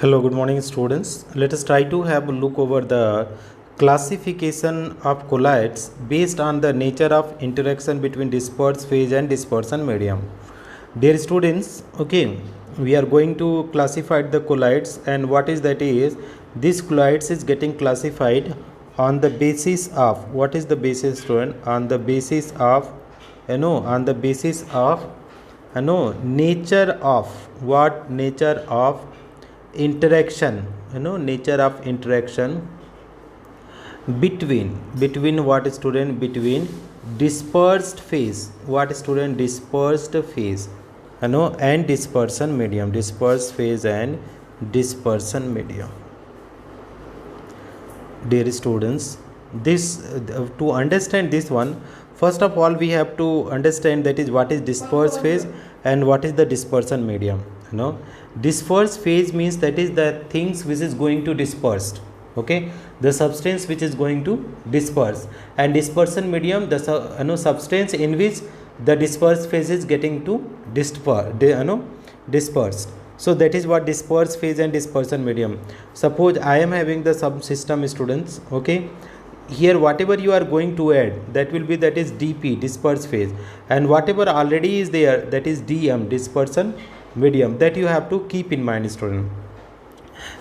Hello, good morning students. Let us try to have a look over the classification of colloids based on the nature of interaction between dispersed phase and dispersion medium. Dear students, okay, we are going to classify the colloids, and what is that is this colloids is getting classified on the basis of what is the basis, student? On the basis of nature of what? Nature of interaction, nature of interaction between what, student? Between dispersed phase, what, student? Dispersed phase, and dispersion medium. Dispersed phase and dispersion medium. Dear students, this to understand this one, first of all we have to understand that is what is dispersed phase and what is the dispersion medium. Dispersed phase means that is the things which is going to dispersed, okay, the substance which is going to disperse, and dispersion medium, the substance in which the dispersed phase is getting to dispersed. So that is what dispersed phase and dispersion medium. Suppose I am having the subsystem, students, okay, here whatever you are going to add, that will be, that is dp, dispersed phase, and whatever already is there, that is dm, dispersion medium. That you have to keep in mind, student.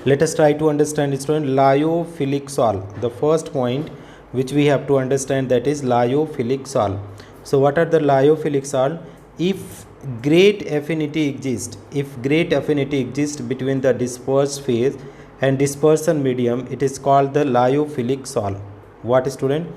Let us try to understand, student, lyophilic salt. The first point which we have to understand, that is lyophilic salt. So what are the lyophilic salt? If great affinity exists, between the dispersed phase and dispersion medium, it is called the lyophilic salt. What, student?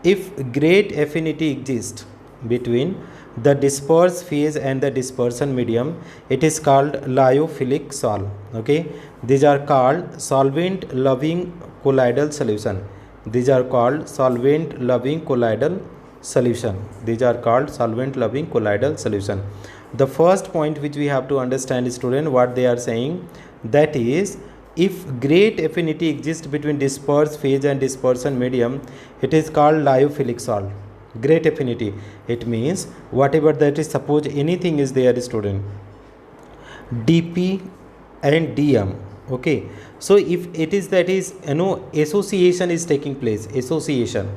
If great affinity exists between the dispersed phase and the dispersion medium, it is called lyophilic salt. Okay, these are called solvent loving colloidal solution. These are called solvent loving colloidal solution. The first point which we have to understand, student, what they are saying, that is, if great affinity exists between dispersed phase and dispersion medium, it is called lyophilic salt. Great affinity, it means whatever that is, suppose anything is there, student, dp and dm, okay, so if it is, that is, association is taking place, association,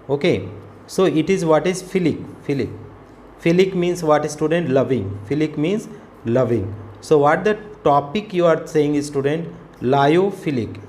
okay, so it is, what is philic means what, student? Loving. Philic means loving. So what the topic you are saying is, student? Lyophilic.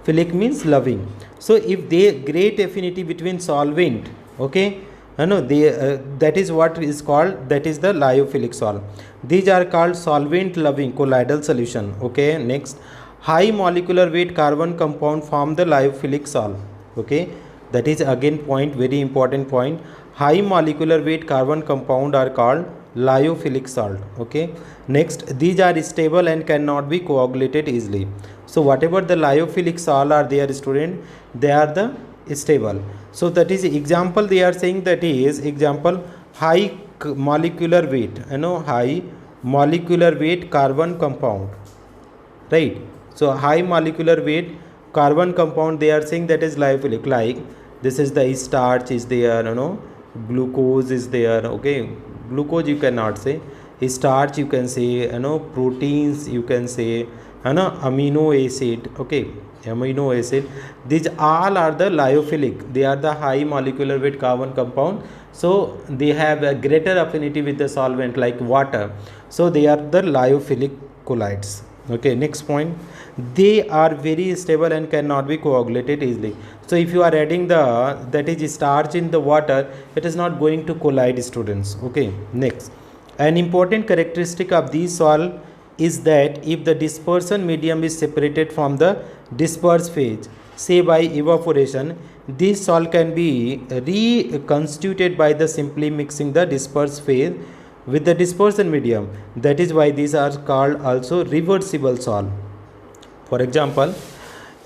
Philic means loving. So if they great affinity between solvent, okay, that is what is called, that is the lyophilic salt. These are called solvent loving colloidal solution. Okay, next, high molecular weight carbon compound form the lyophilic salt. Okay, that is again point, very important point. High molecular weight carbon compound are called lyophilic salt. Okay, next, these are stable and cannot be coagulated easily. So whatever the lyophilic salt are there, student, they are the stable. So that is example they are saying, that is example, high molecular weight, high molecular weight carbon compound, right? So high molecular weight carbon compound, they are saying that is lyophilic. Like this is the starch is there, glucose is there, okay, glucose you cannot say, starch you can say, proteins you can say, amino acid, okay, amino acid, these all are the lyophilic. They are the high molecular weight carbon compound, so they have a greater affinity with the solvent like water, so they are the lyophilic colloids. Okay, next point, they are very stable and cannot be coagulated easily. So if you are adding the, that is starch in the water, it is not going to collide, students. Okay, next, an important characteristic of these salt is that if the dispersion medium is separated from the dispersed phase, say by evaporation, this salt can be reconstituted by the simply mixing the dispersed phase with the dispersion medium. That is why these are called also reversible salt. For example,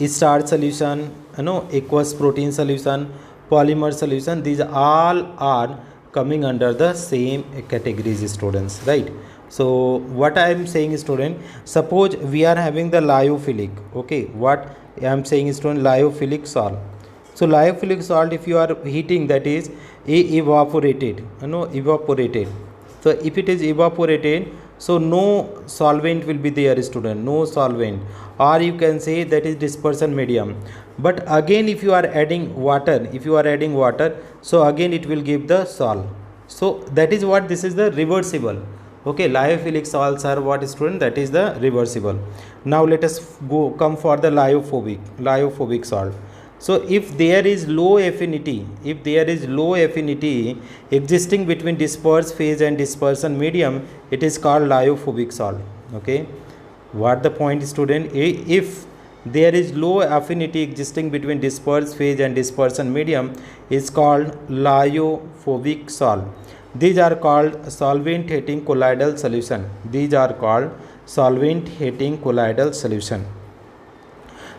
starch solution, aqueous protein solution, polymer solution, these all are coming under the same categories, students, right? So what I am saying, student, suppose we are having the lyophilic, okay, what I am saying is, student, lyophilic salt. So lyophilic salt, if you are heating, that is evaporated, evaporated. So if it is evaporated, So no solvent will be there, student, no solvent, or you can say that is dispersion medium. But again if you are adding water, so again it will give the sol. So that is what, this is the reversible. Okay, lyophilic salts are what, student, that is the reversible. Now let us come for the lyophilic salt. So if there is low affinity existing between dispersed phase and dispersion medium, it is called lyophilic salt. Okay, what the point, student? If there is low affinity existing between dispersed phase and dispersion medium, is called lyophilic salt. These are called solvent hating colloidal solution. These are called solvent hating colloidal solution.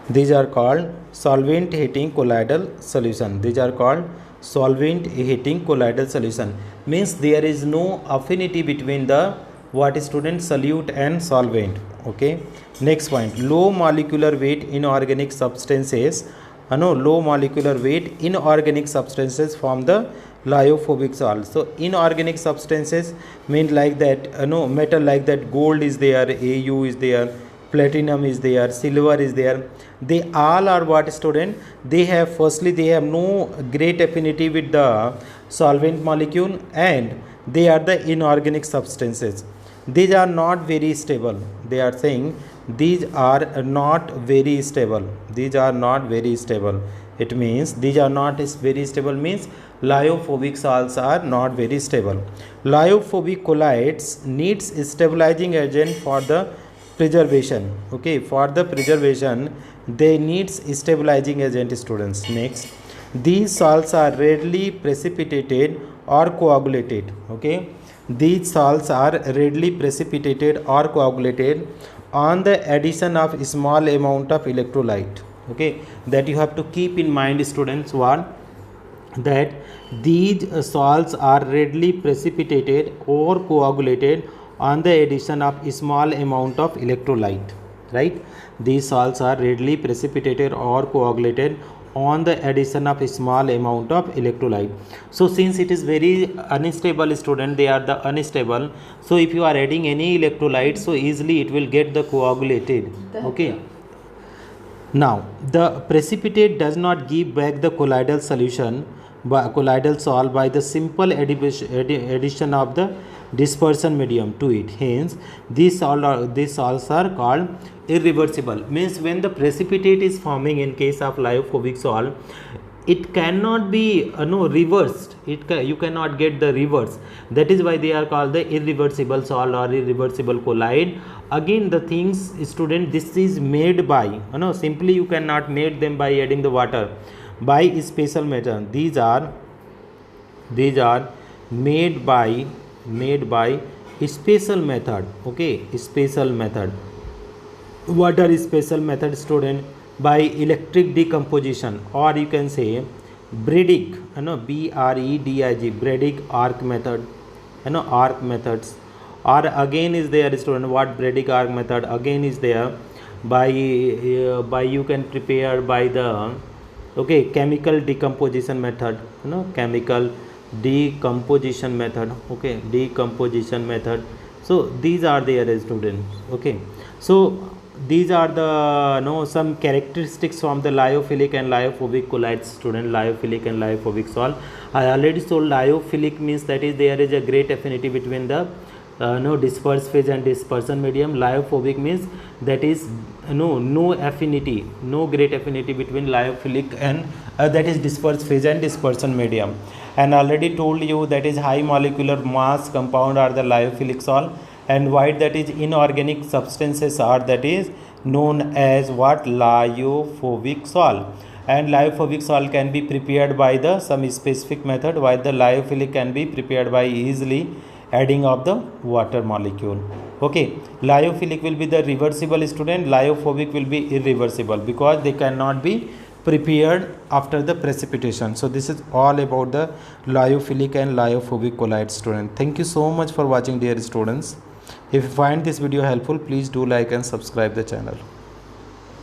These are called solvent hating colloidal solution. These are called solvent hating colloidal solution. Means there is no affinity between the what, student, solute and solvent. Okay. Next point, low molecular weight inorganic substances. Low molecular weight inorganic substances form the lyophilic salt. So inorganic substances mean like that, metal like that, gold is there, Au is there, platinum is there, silver is there. They all are what, student? They have, firstly, they have no great affinity with the solvent molecule, and they are the inorganic substances. These are not very stable. They are saying these are not very stable. These are not very stable. It means these are not very stable, means lyophilic salts are not very stable. Lyophilic colloids needs stabilizing agent for the preservation. Okay, for the preservation they needs stabilizing agent, students. Next, these salts are readily precipitated or coagulated. Okay, these salts are readily precipitated or coagulated on the addition of small amount of electrolyte. Okay, that you have to keep in mind, students, what, that these salts are readily precipitated or coagulated on the addition of small amount of electrolyte, right? These salts are readily precipitated or coagulated on the addition of a small amount of electrolyte. So since it is very unstable, student, they are the unstable, so if you are adding any electrolyte, so easily it will get the coagulated. Okay, now the precipitate does not give back the colloidal solution by colloidal salt by the simple addition of the dispersion medium to it. Hence these salts are called irreversible. Means when the precipitate is forming in case of lyophilic salt, it cannot be reversed. You cannot get the reverse. That is why they are called the irreversible salt or irreversible colloid. Again the things, student, this is made by simply you cannot make them by adding the water, by special method. These are made by special method. Okay, special method. What are special method, student? By electric decomposition, or you can say Bredig, BREDIG, Bredig arc method, arc methods. Or again is there, student, what Bredig arc method again is there, by you can prepare by the chemical decomposition method, chemical decomposition method. Okay, decomposition method. So these are there, students. Okay, so these are the some characteristics from the lyophilic and lyophobic colloids, student. Lyophilic and lyophobic salt. I already told lyophilic means that is there is a great affinity between the dispersed phase and dispersion medium. Lyophobic means that is no affinity, no great affinity between lyophilic and that is dispersed phase and dispersion medium. And already told you that is high molecular mass compound are the lyophilic salt, and white that is inorganic substances are that is known as what, lyophobic salt. And lyophobic salt can be prepared by the some specific method, while the lyophilic can be prepared by easily adding of the water molecule. Okay, lyophilic will be the reversible, student. Lyophobic will be irreversible because they cannot be prepared after the precipitation. So this is all about the lyophilic and lyophobic colloids, student. Thank you so much for watching, dear students. If you find this video helpful, please do like and subscribe the channel.